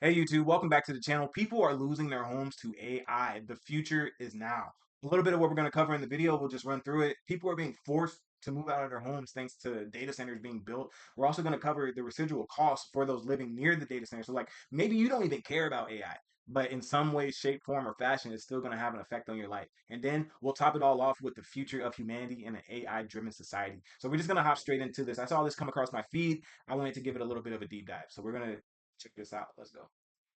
Hey YouTube, welcome back to the channel. People are losing their homes to AI. The future is now. A little bit of what we're going to cover in the video, we'll just run through it. People are being forced to move out of their homes thanks to data centers being built. We're also going to cover the residual costs for those living near the data center. So like maybe you don't even care about AI, but in some way, shape, form, or fashion, it's still going to have an effect on your life. And then we'll top it all off with the future of humanity in an AI-driven society. So we're just going to hop straight into this. I saw this come across my feed. I wanted to give it a little bit of a deep dive. So we're going to check this out. Let's go.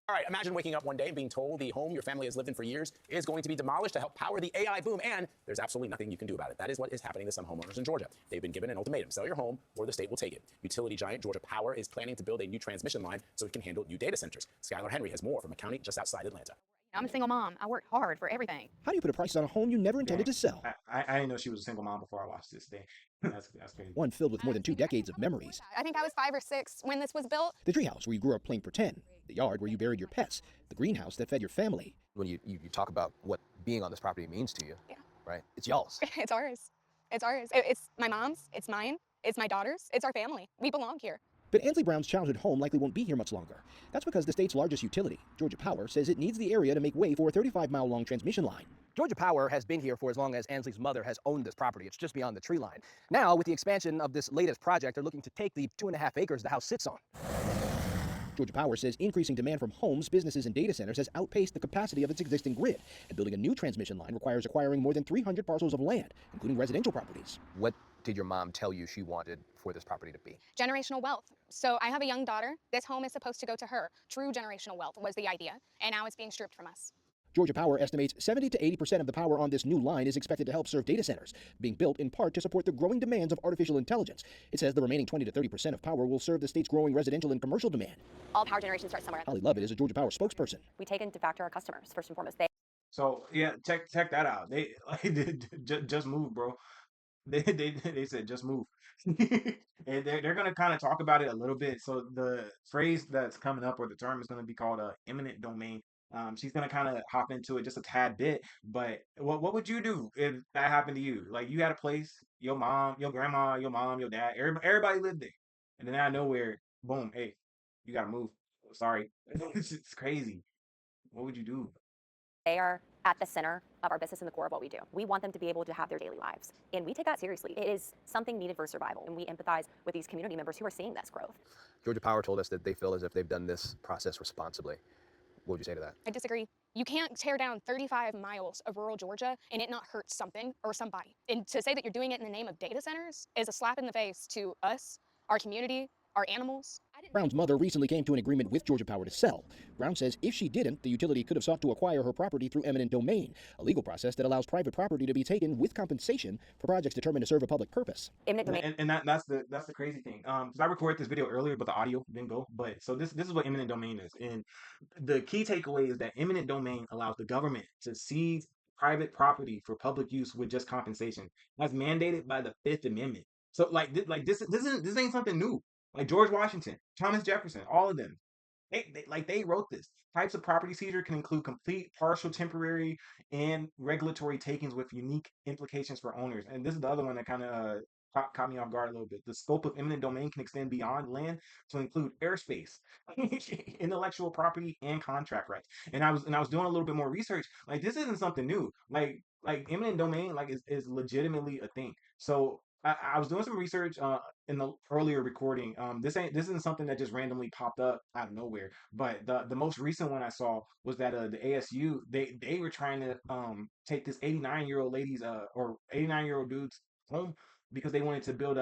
All right, imagine waking up one day and being told the home your family has lived in for years is going to be demolished to help power the AI boom, and there's absolutely nothing you can do about it. That is what is happening to some homeowners in Georgia. They've been given an ultimatum: sell your home or the state will take it. Utility giant Georgia Power is planning to build a new transmission line so it can handle new data centers. Skylar Henry has more from a county just outside Atlanta. I'm a single mom. I worked hard for everything. How do you put a price on a home you never intended Dang. to sell? I didn't know she was a single mom before I watched this thing. That's crazy. One filled with more than 2 decades of memories. I think I was 5 or 6 when this was built. The treehouse where you grew up playing pretend. The yard where you buried your pets. The greenhouse that fed your family. When you talk about what being on this property means to you, Yeah. right? It's y'all's. It's ours. It's ours. It's my mom's. It's mine. It's my daughter's. It's our family. We belong here. But Ansley Brown's childhood home likely won't be here much longer. That's because the state's largest utility, Georgia Power, says it needs the area to make way for a 35-mile-long transmission line. Georgia Power has been here for as long as Ansley's mother has owned this property. It's just beyond the tree line. Now, with the expansion of this latest project, they're looking to take the 2.5 acres the house sits on. Georgia Power says increasing demand from homes, businesses, and data centers has outpaced the capacity of its existing grid, and building a new transmission line requires acquiring more than 300 parcels of land, including residential properties. What did your mom tell you she wanted for this property to be? Generational wealth. So I have a young daughter. This home is supposed to go to her. True generational wealth was the idea, and now it's being stripped from us. Georgia Power estimates 70 to 80% of the power on this new line is expected to help serve data centers, being built in part to support the growing demands of artificial intelligence. It says the remaining 20 to 30% of power will serve the state's growing residential and commercial demand. All power generation starts somewhere. Holly Lovett is a Georgia Power spokesperson. We take into factor our customers first and foremost. So yeah, check that out. They like just move, bro. They said just move, and they're gonna kind of talk about it a little bit. So the phrase that's coming up, or the term, is gonna be called eminent domain. She's gonna kind of hop into it just a tad bit. But what would you do if that happened to you? Like you had a place, your mom, your grandma, your mom, your dad, everybody lived there, and then out of nowhere, boom, hey, you gotta move. Sorry, it's crazy. What would you do? They are at the center of our business and the core of what we do. We want them to be able to have their daily lives, and we take that seriously. It is something needed for survival, and we empathize with these community members who are seeing this growth. Georgia Power told us that they feel as if they've done this process responsibly. What would you say to that? I disagree. You can't tear down 35 miles of rural Georgia and it not hurt something or somebody. And to say that you're doing it in the name of data centers is a slap in the face to us, our community, our animals. Brown's mother recently came to an agreement with Georgia Power to sell. Brown says if she didn't, the utility could have sought to acquire her property through eminent domain, a legal process that allows private property to be taken with compensation for projects determined to serve a public purpose. Eminent domain. And that's the crazy thing. Because I recorded this video earlier, but the audio didn't go. But so this is what eminent domain is, and the key takeaway is that eminent domain allows the government to seize private property for public use with just compensation. That's mandated by the Fifth Amendment. So this ain't something new. Like George Washington, Thomas Jefferson, all of them. They wrote this. Types of property seizure can include complete, partial, temporary, and regulatory takings with unique implications for owners. And this is the other one that kind of caught me off guard a little bit. The scope of eminent domain can extend beyond land to include airspace, intellectual property, and contract rights. And I was doing a little bit more research. Like this isn't something new. Like eminent domain is legitimately a thing. So I was doing some research in the earlier recording. This isn't something that just randomly popped up out of nowhere. But the most recent one I saw was that the ASU they were trying to take this 89-year-old lady's or 89-year-old dude's home because they wanted to build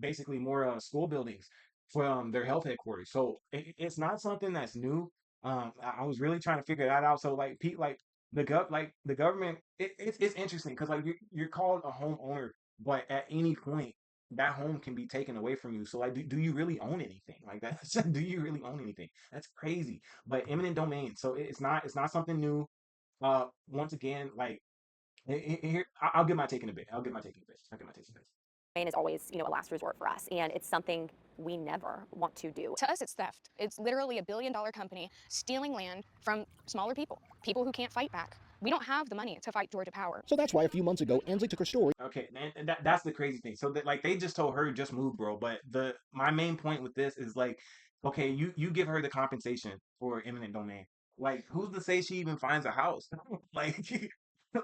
basically more school buildings for their health headquarters. So it's not something that's new. I was really trying to figure that out. So like Pete, like the government, it's interesting because like you're called a homeowner, but at any point that home can be taken away from you. So like, do you really own anything like that? Do you really own anything? That's crazy. But eminent domain, so it's not something new. Once again, like here, I'll get my take in a bit. I'll get my take in a bit. I'll get my take in a bit. Domain is always, a last resort for us, and it's something we never want to do. To us, it's theft. It's literally a billion-dollar company stealing land from smaller people who can't fight back. We don't have the money to fight Georgia Power. So that's why a few months ago, Ansley took her story. Okay, and that's the crazy thing. So that like they just told her just move, bro. But my main point with this is like Okay, you give her the compensation for eminent domain. Like, who's to say she even finds a house? Like,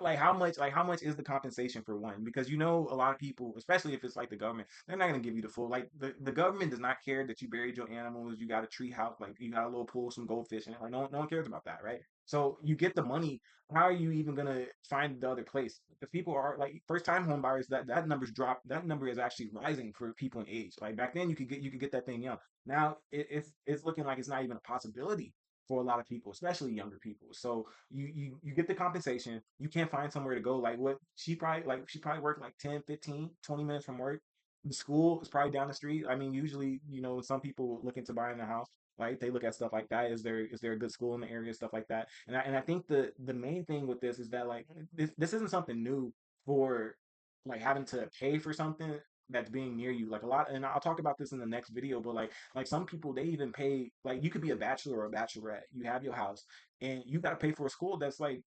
like how much is the compensation for one? Because you know a lot of people, especially if it's like the government, they're not gonna give you the full. Like the government does not care that you buried your animals, you got a tree house, like you got a little pool, some goldfish, and like no one cares about that, right? So you get the money. How are you even gonna find the other place? Because people are like first time home buyers. That number's dropped. That number is actually rising for people in age. Like back then, you could get that thing young. Now it's looking like it's not even a possibility for a lot of people, especially younger people. So you get the compensation. You can't find somewhere to go. Like she probably worked like 10, 15, 20 minutes from work. The school is probably down the street. I mean, usually, some people looking to buy in a house, right? They look at stuff like that. Is there a good school in the area, stuff like that. And I think the main thing with this is that like this isn't something new for like having to pay for something that's being near you. Like a lot, and I'll talk about this in the next video, but like some people, they even pay, like you could be a bachelor or a bachelorette, you have your house and you got to pay for a school that's like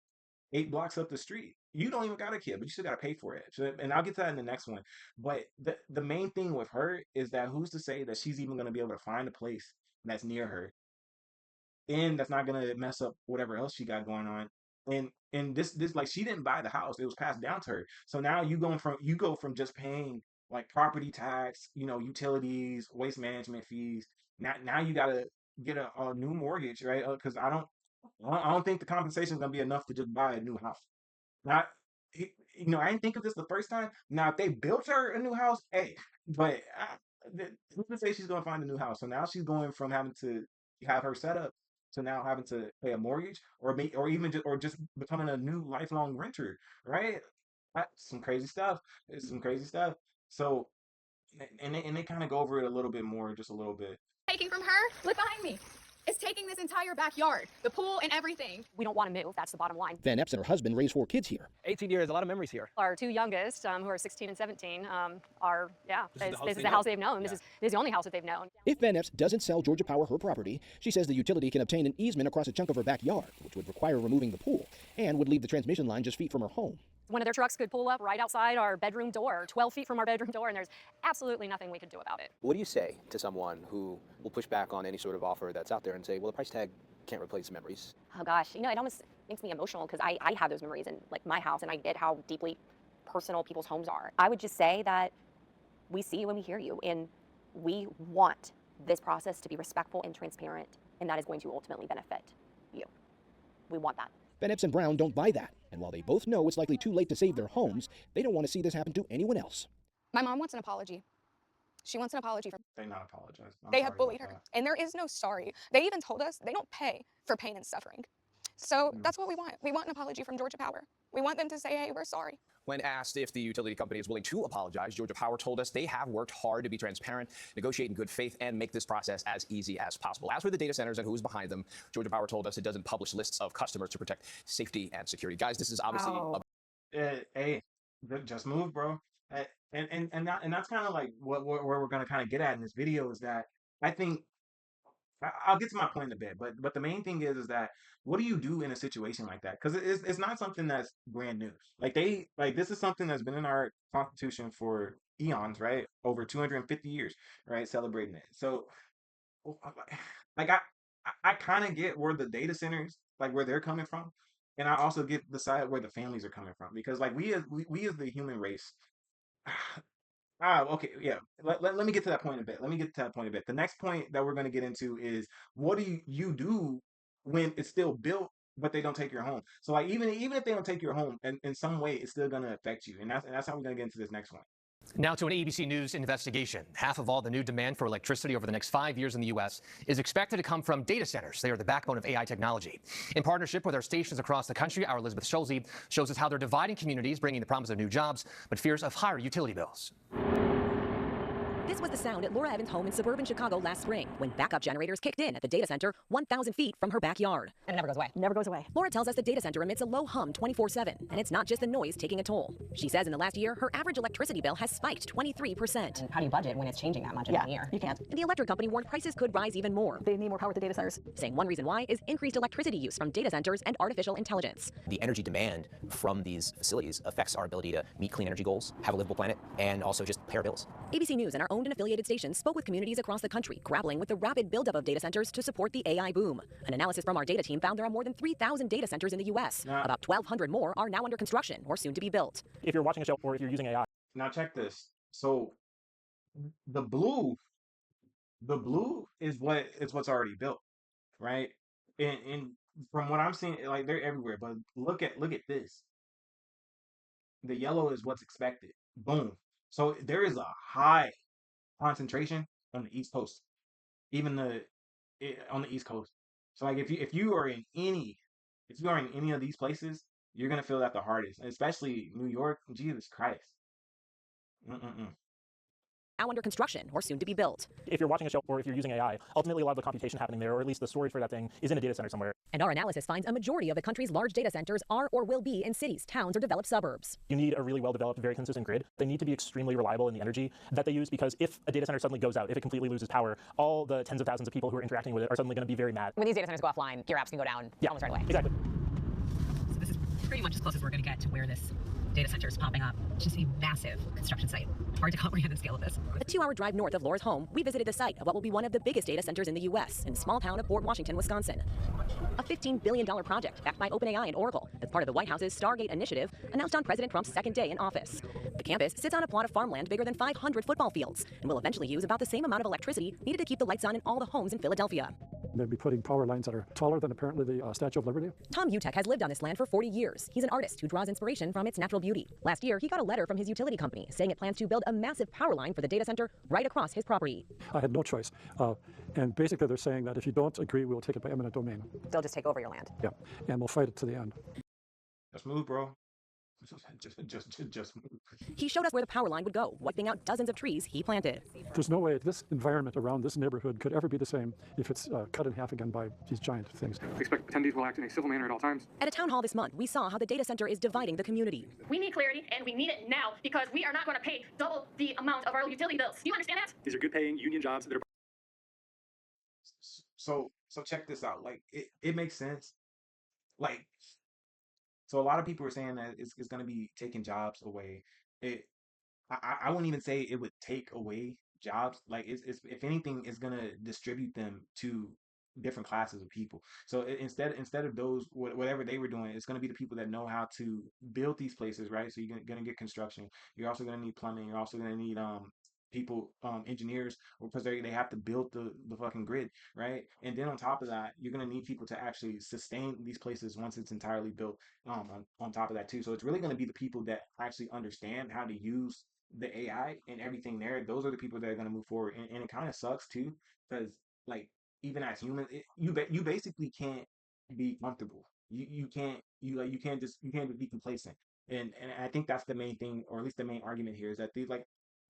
8 blocks up the street. You don't even got a kid, but you still got to pay for it. So, and I'll get to that in the next one. But the main thing with her is that who's to say that she's even going to be able to find a place that's near her and that's not gonna mess up whatever else she got going on. And this like she didn't buy the house; it was passed down to her. So now you go from just paying like property tax, utilities, waste management fees. Now you gotta get a new mortgage, right? Because I don't think the compensation is gonna be enough to just buy a new house. Not, I didn't think of this the first time. Now, if they built her a new house, hey, but who's to say she's going to find a new house? So now she's going from having to have her set up to now having to pay a mortgage or even just becoming a new lifelong renter, right? That's some crazy stuff. It's some crazy stuff. So, and they kind of go over it a little bit more, just a little bit. Taking from her, look behind me. It's taking this entire backyard, the pool and everything. We don't want to move. That's the bottom line. Van Epps and her husband raised 4 kids here. 18 years, a lot of memories here. Our two youngest, who are 16 and 17, this is the know. house they've known. Yeah. This is the only house that they've known. If Van Epps doesn't sell Georgia Power her property, she says the utility can obtain an easement across a chunk of her backyard, which would require removing the pool and would leave the transmission line just feet from her home. One of their trucks could pull up right outside our bedroom door, 12 feet from our bedroom door, and there's absolutely nothing we could do about it. What do you say to someone who will push back on any sort of offer that's out there and say, well, the price tag can't replace memories? Oh gosh, it almost makes me emotional because I have those memories in like my house, and I get how deeply personal people's homes are. I would just say that we see you and we hear you, and we want this process to be respectful and transparent, and that is going to ultimately benefit you. We want that. Van Epps and Brown don't buy that, and while they both know it's likely too late to save their homes, they don't want to see this happen to anyone else. My mom wants an apology. She wants an apology from. They not apologize. They have bullied her, and there is no sorry. They even told us they don't pay for pain and suffering. So that's what we want. We want an apology from Georgia Power. We want them to say, hey, we're sorry. When asked if the utility company is willing to apologize, Georgia Power told us they have worked hard to be transparent, negotiate in good faith, and make this process as easy as possible. As for the data centers and who's behind them, Georgia Power told us it doesn't publish lists of customers to protect safety and security. Guys, this is obviously Hey, just move, bro. And that's kind of like where we're gonna kind of get at in this video is that I think I'll get to my point in a bit, but the main thing is that what do you do in a situation like that? Because it's not something that's brand new. Like this is something that's been in our constitution for eons, right? Over 250 years, right? Celebrating it. So, like I kind of get where the data centers, like where they're coming from, and I also get the side where the families are coming from because like we as the human race. Okay, yeah. Let me get to that point in a bit. Let me get to that point a bit. The next point that we're going to get into is what do you do when it's still built, but they don't take your home? So like even if they don't take your home, in some way, it's still going to affect you, and that's how we're going to get into this next one. Now to an ABC News investigation. Half of all the new demand for electricity over the next 5 years in the U.S. is expected to come from data centers. They are the backbone of AI technology. In partnership with our stations across the country, our Elizabeth Schulze shows us how they're dividing communities, bringing the promise of new jobs, but fears of higher utility bills. This was the sound at Laura Evans' home in suburban Chicago last spring when backup generators kicked in at the data center 1,000 feet from her backyard. And it never goes away. Never goes away. Laura tells us the data center emits a low hum 24/7, and it's not just the noise taking a toll. She says in the last year, her average electricity bill has spiked 23%. And how do you budget when it's changing that much in 1 year? You can't. And the electric company warned prices could rise even more. They need more power at the data centers. Saying one reason why is increased electricity use from data centers and artificial intelligence. the energy demand from these facilities affects our ability to meet clean energy goals, have a livable planet, and also just pay our bills. ABC News and our own owned and affiliated stations spoke with communities across the country grappling with the rapid buildup of data centers to support the AI boom. An analysis from our data team found there are more than 3,000 data centers in the U.S. Now, About 1,200 more are now under construction or soon to be built. If you're watching a show or if you're using AI. now check this. So the blue, the blue is what's already built, right? And from what I'm seeing, like they're everywhere. But look at this. The yellow is what's expected. Boom. So there is a high concentration on the East Coast, even on the East Coast. So like if you are in any of these places, you're gonna feel that the hardest, especially New York. Jesus Christ. Mm-mm-mm. Now under construction or soon to be built. If you're watching a show or if you're using AI, ultimately a lot of the computation happening there, or at least the storage for that thing, is in a data center somewhere. And our analysis finds a majority of the country's large data centers are or will be in cities, towns, or developed suburbs. You need a really well-developed, very consistent grid. They need to be extremely reliable in the energy that they use, because if a data center suddenly goes out, if it completely loses power, all the tens of thousands of people who are interacting with it are suddenly going to be very mad. When these data centers go offline, your apps can go down almost right away. Exactly. So this is pretty much as close as we're going to get to where this data center is popping up. It's just a massive construction site. Hard to comprehend the scale of this. A 2-hour drive north of Laura's home, we visited the site of what will be one of the biggest data centers in the U.S. in the small town of Port Washington, Wisconsin. A $15 billion project backed by OpenAI and Oracle as part of the White House's Stargate initiative announced on President Trump's second day in office. The campus sits on a plot of farmland bigger than 500 football fields and will eventually use about the same amount of electricity needed to keep the lights on in all the homes in Philadelphia. They'd be putting power lines that are taller than apparently the Statue of Liberty. Tom Utek has lived on this land for 40 years. He's an artist who draws inspiration from its natural beauty. Last year, he got a letter from his utility company saying it plans to build a massive power line for the data center right across his property. I had no choice. And basically they're saying that if you don't agree, we'll take it by eminent domain. They'll just take over your land. Yeah, and we'll fight it to the end. Just move, bro. Just move. He showed us where the power line would go, wiping out dozens of trees he planted. There's no way this environment around this neighborhood could ever be the same if it's cut in half again by these giant things. We expect attendees will act in a civil manner at all times. At a town hall this month, we saw how the data center is dividing the community. We need clarity, and we need it now, because we are not going to pay double the amount of our utility bills. Do you understand that? These are good paying union jobs that are. So check this out. Like it makes sense. Like, so a lot of people are saying that it's going to be taking jobs away. I wouldn't even say it would take away jobs. Like it's if anything, it's going to distribute them to different classes of people. So instead of those, whatever they were doing, it's going to be the people that know how to build these places, right? So you're going to get construction. You're also going to need plumbing. You're also going to need people, engineers, because they have to build the fucking grid, right? And then on top of that, you're going to need people to actually sustain these places once it's entirely built, on top of that too. So it's really going to be the people that actually understand how to use the AI and everything there. Those are the people that are going to move forward. And it kind of sucks too, because like even as humans, you basically can't be comfortable. You can't just be complacent. And I think that's the main thing, or at least the main argument here, is that these, like,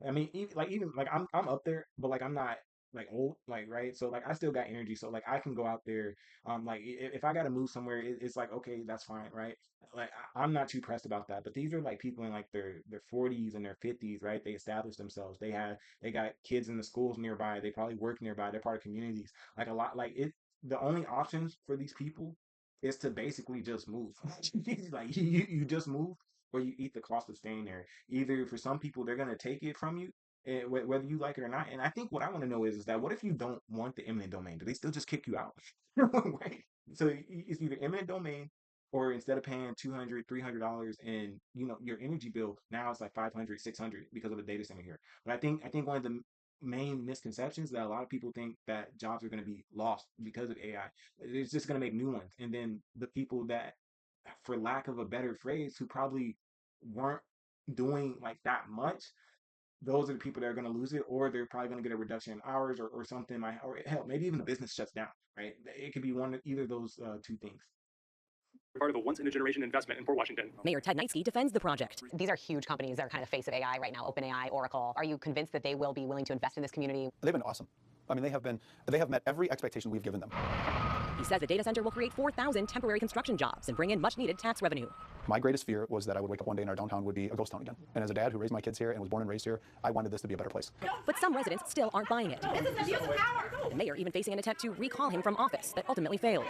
I mean, even I'm up there, but like I'm not like old, like, right? So like I still got energy, so like I can go out there. Like if I got to move somewhere, it's like, okay, that's fine, right? Like I'm not too pressed about that. But these are like people in like their 40s and their 50s, right? They established themselves. They got kids in the schools nearby. They probably work nearby. They're part of communities. Like a lot, like it. The only options for these people is to basically just move. Like you just move, or you eat the cost of staying there. Either for some people, they're gonna take it from you, whether you like it or not. And I think what I want to know is that what if you don't want the eminent domain? Do they still just kick you out? Right? So it's either eminent domain, or instead of paying $200, $300 in your energy bill, now it's like $500, $600 because of the data center here. But I think one of the main misconceptions that a lot of people think that jobs are going to be lost because of AI. It's just going to make new ones, and then the people that, for lack of a better phrase, who probably weren't doing like that much, those are the people that are going to lose it, or they're probably going to get a reduction in hours or something. Or hell, maybe even the business shuts down, right? It could be either of those two things. Part of a once-in-a-generation investment in Port Washington. Mayor Ted Nitsky defends the project. These are huge companies that are kind of the face of AI right now, OpenAI, Oracle. Are you convinced that they will be willing to invest in this community? They've been awesome. I mean, they have met every expectation we've given them. He says the data center will create 4,000 temporary construction jobs and bring in much-needed tax revenue. My greatest fear was that I would wake up one day and our downtown would be a ghost town again. And as a dad who raised my kids here and was born and raised here, I wanted this to be a better place. But some residents still aren't buying it. This is abuse of power. The mayor even facing an attempt to recall him from office that ultimately failed.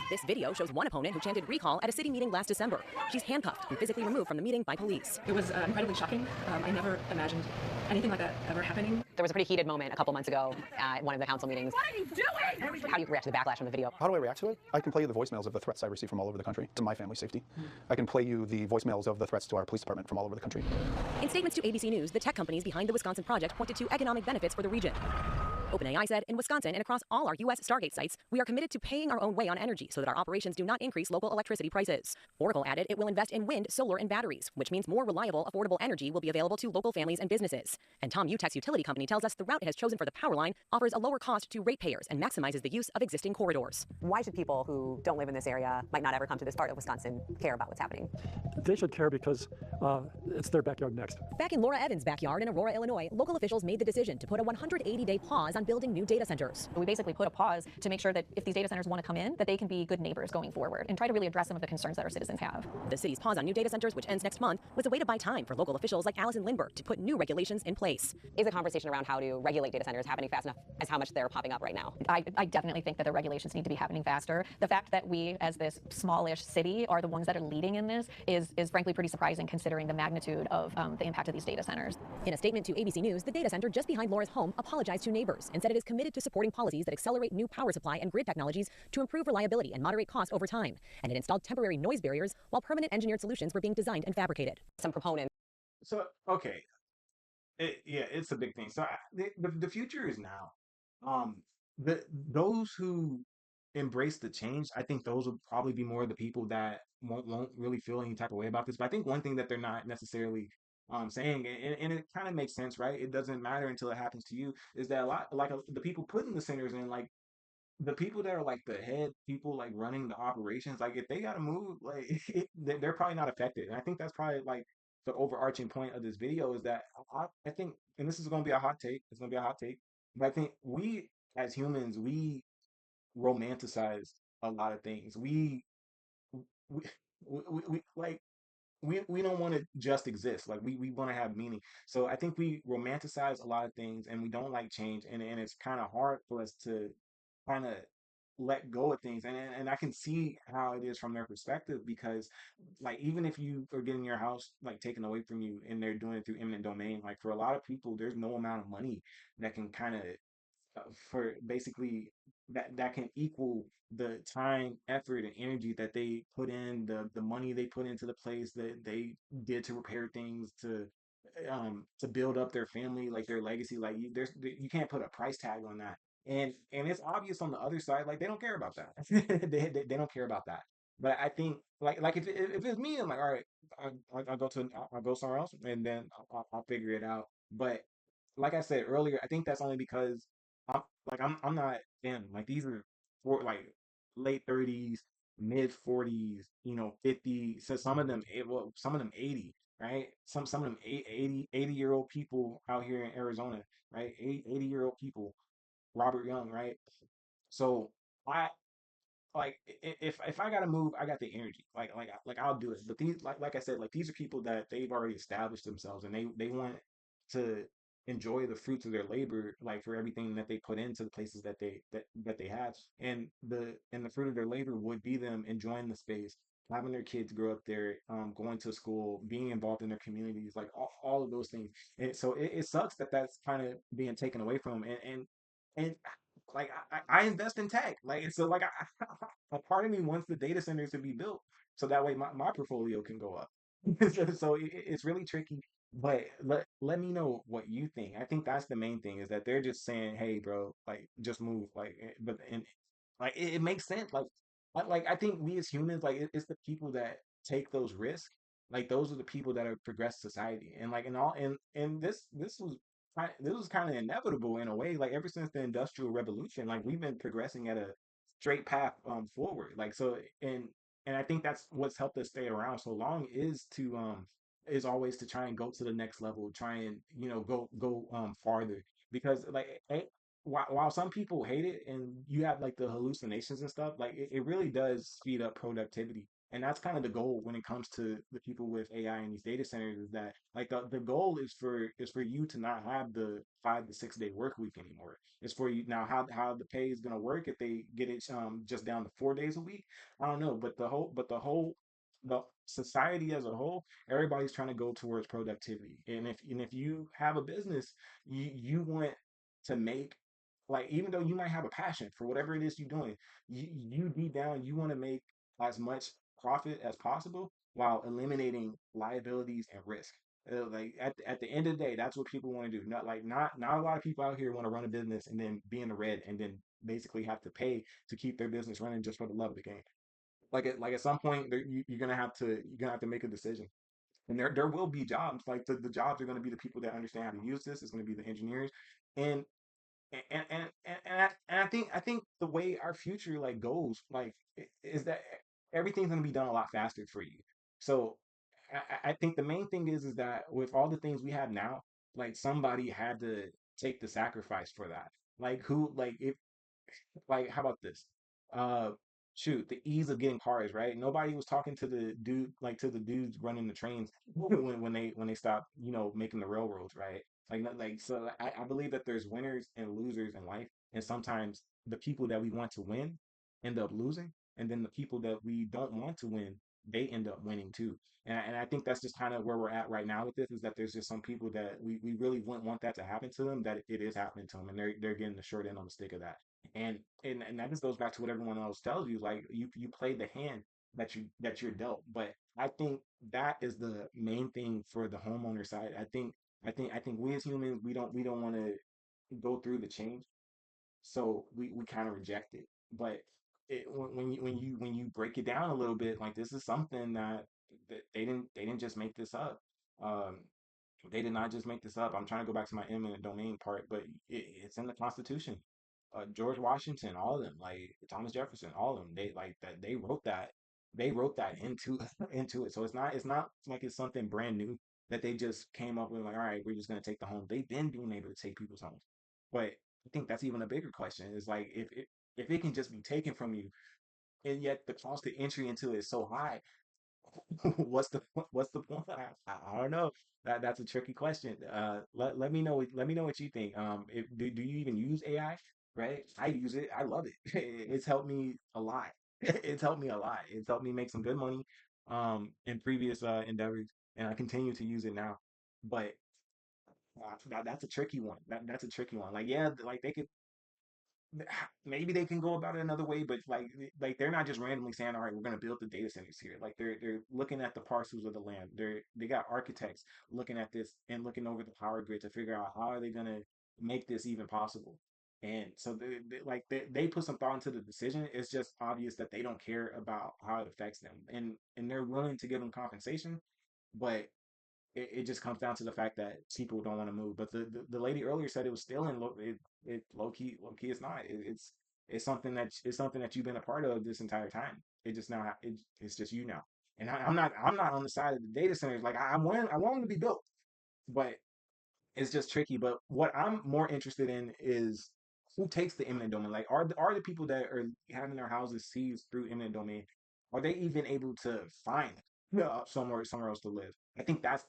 This video shows one opponent who chanted recall at a city meeting last December. She's handcuffed and physically removed from the meeting by police. It was incredibly shocking. I never imagined anything like that ever happening? There was a pretty heated moment a couple months ago at one of the council meetings. What are you doing? How do you react to the backlash from the video? How do I react to it? I can play you the voicemails of the threats I receive from all over the country to my family's safety. I can play you the voicemails of the threats to our police department from all over the country. In statements to ABC News, the tech companies behind the Wisconsin project pointed to economic benefits for the region. OpenAI said, in Wisconsin and across all our U.S. Stargate sites, we are committed to paying our own way on energy so that our operations do not increase local electricity prices. Oracle added it will invest in wind, solar, and batteries, which means more reliable, affordable energy will be available to local families and businesses. And Tom Utek's utility company tells us the route it has chosen for the power line offers a lower cost to ratepayers and maximizes the use of existing corridors. Why should people who don't live in this area, might not ever come to this part of Wisconsin, care about what's happening? They should care because it's their backyard next. Back in Laura Evans' backyard in Aurora, Illinois, local officials made the decision to put a 180-day pause on building new data centers. We basically put a pause to make sure that if these data centers want to come in, that they can be good neighbors going forward and try to really address some of the concerns that our citizens have. The city's pause on new data centers, which ends next month, was a way to buy time for local officials like Allison Lindbergh to put new regulations in place. Is a conversation around how to regulate data centers happening fast enough as how much they're popping up right now? I definitely think that the regulations need to be happening faster. The fact that we, as this smallish city, are the ones that are leading in this is frankly pretty surprising considering the magnitude of the impact of these data centers. In a statement to ABC News, the data center just behind Laura's home apologized to neighbors and said it is committed to supporting policies that accelerate new power supply and grid technologies to improve reliability and moderate costs over time. And it installed temporary noise barriers while permanent engineered solutions were being designed and fabricated. Some proponents. So, okay. Yeah, it's a big thing. So the future is now. Those who embrace the change, I think those will probably be more of the people that won't really feel any type of way about this. But I think one thing that they're not necessarily saying, and it kind of makes sense, right? It doesn't matter until it happens to you. Is that a lot like the people putting the centers in, like the people that are like the head people like running the operations, like if they gotta move, like they're probably not affected. And I think that's probably like the overarching point of this video is that I think, and this is gonna be a hot take, it's gonna be a hot take, but I think we as humans, we romanticize a lot of things. We we like we don't want to just exist. Like we want to have meaning. So I think we romanticize a lot of things and we don't like change, and it's kind of hard for us to kind of let go of things. And I can see how it is from their perspective, because like even if you are getting your house like taken away from you and they're doing it through eminent domain, like for a lot of people there's no amount of money that can kind of for basically that can equal the time, effort, and energy that they put in, the money they put into the place that they did to repair things, to build up their family, like their legacy. Like you can't put a price tag on that. And it's obvious on the other side, like they don't care about that. They don't care about that. But I think like if it's me, I'm like, all right, I'll go somewhere else, and then I'll figure it out. But like I said earlier, I think that's only because I'm not in like these are for like late 30s, mid 40s, 50. So some of them, well, some of them 80, right? Some of them 80-year-old people out here in Arizona, right? 80-year-old people, Robert Young, right? So I like if I gotta move, I got the energy. Like I'll do it. But these like I said, like these are people that they've already established themselves, and they want to enjoy the fruits of their labor, like for everything that they put into the places that they have. And the fruit of their labor would be them enjoying the space, having their kids grow up there, going to school, being involved in their communities, like all of those things. And so it sucks that that's kind of being taken away from them. And like I invest in tech, like so like a part of me wants the data centers to be built so that way my portfolio can go up. So it's really tricky, but let me know what you think. I think that's the main thing, is that they're just saying, hey bro, like just move, like but and like it makes sense. Like I think we as humans, like it's the people that take those risks. Like those are the people that have progressed society, and like and this was kind of inevitable in a way. Like ever since the Industrial Revolution, like we've been progressing at a straight path forward. Like so, and I think that's what's helped us stay around so long, is always to try and go to the next level, try and go farther, because like while some people hate it and you have like the hallucinations and stuff, like it really does speed up productivity. And that's kind of the goal when it comes to the people with AI and these data centers, is that like the goal is for you to not have the 5 to 6 day work week anymore. It's for you now how the pay is gonna work if they get it just down to 4 days a week. I don't know, but the whole the society as a whole, everybody's trying to go towards productivity. And if you have a business, you want to make, like, even though you might have a passion for whatever it is you're doing, you deep down you want to make as much profit as possible while eliminating liabilities and risk. Like at the end of the day, that's what people want to do. Not a lot of people out here want to run a business and then be in the red and then basically have to pay to keep their business running just for the love of the game. Like at some point you're gonna have to make a decision, and there will be jobs. Like the jobs are gonna be the people that understand how to use this. It's gonna be the engineers, and and I think the way our future like goes like is that everything's gonna be done a lot faster for you. So I think the main thing is that with all the things we have now, like somebody had to take the sacrifice for that. Like who like if like how about this? Uh Shoot, the ease of getting cars, right? Nobody was talking to the dude like to the dudes running the trains when they stopped, making the railroads, right? So I believe that there's winners and losers in life, and sometimes the people that we want to win end up losing, and then the people that we don't want to win, they end up winning too. And I think that's just kind of where we're at right now with this, is that there's just some people that we really wouldn't want that to happen to them, that it is happening to them, and they're getting the short end on the stick of that. And that just goes back to what everyone else tells you, like you played the hand that you're dealt. But I think that is the main thing for the homeowner side. I think we as humans, we don't want to go through the change, so we kind of reject it. But when you break it down a little bit, like this is something that they didn't just make this up. Um, they did not just make this up. I'm trying to go back to my eminent domain part, but it's in the Constitution. George Washington, all of them, like Thomas Jefferson, all of them, they like that. They wrote that. They wrote that into into it. So it's not like it's something brand new that they just came up with. Like, all right, we're just gonna take the home. They've been being able to take people's homes, but I think that's even a bigger question. Is like if it can just be taken from you, and yet the cost of entry into it is so high, what's the point? I don't know. That's a tricky question. Let me know what you think. If do you even use AI? Right? I use it. I love it. It's helped me a lot. It's helped me a lot. It's helped me make some good money in previous endeavors, and I continue to use it now. But that's a tricky one. That's a tricky one. Like yeah, like they could maybe they can go about it another way, but like they're not just randomly saying, all right, we're gonna build the data centers here. Like they're looking at the parcels of the land. They got architects looking at this and looking over the power grid to figure out how are they gonna make this even possible. And so they put some thought into the decision. It's just obvious that they don't care about how it affects them, and they're willing to give them compensation, but it just comes down to the fact that people don't want to move. But the lady earlier said it was still in it low key it's not. It's something that you've been a part of this entire time. It just now it's just you now. And I'm not on the side of the data centers. Like I want them to be built, but it's just tricky. But what I'm more interested in is who takes the eminent domain. Like, are the people that are having their houses seized through eminent domain, are they even able to find somewhere else to live? I think that's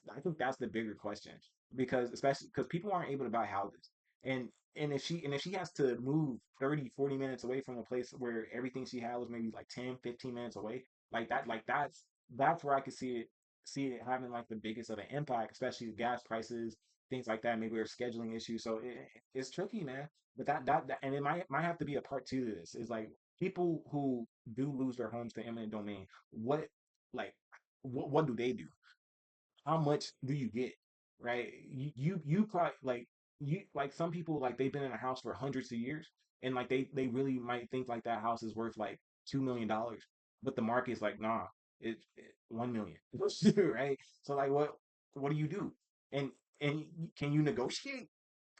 the bigger question, because especially because people aren't able to buy houses, and and if she has to move 30, 40 minutes away from a place where everything she had was maybe like 10, 15 minutes away, that's where I could see it having like the biggest of an impact, especially the gas prices, things like that. Maybe there's scheduling issues, so it's tricky, man. But and it might have to be a part two to this. Is like people who do lose their homes to eminent domain. Like what do they do? How much do you get? Right? You probably like some people, like they've been in a house for hundreds of years, and like they really might think like that house is worth like $2 million, but the market's like nah, it 1 million, right? So like what do you do? And can you negotiate?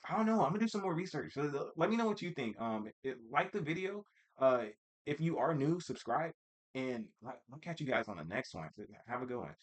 I don't know. I'm gonna do some more research. So let me know what you think. Like the video. Uh, if you are new, subscribe, and I'll catch you guys on the next one. Have a good one.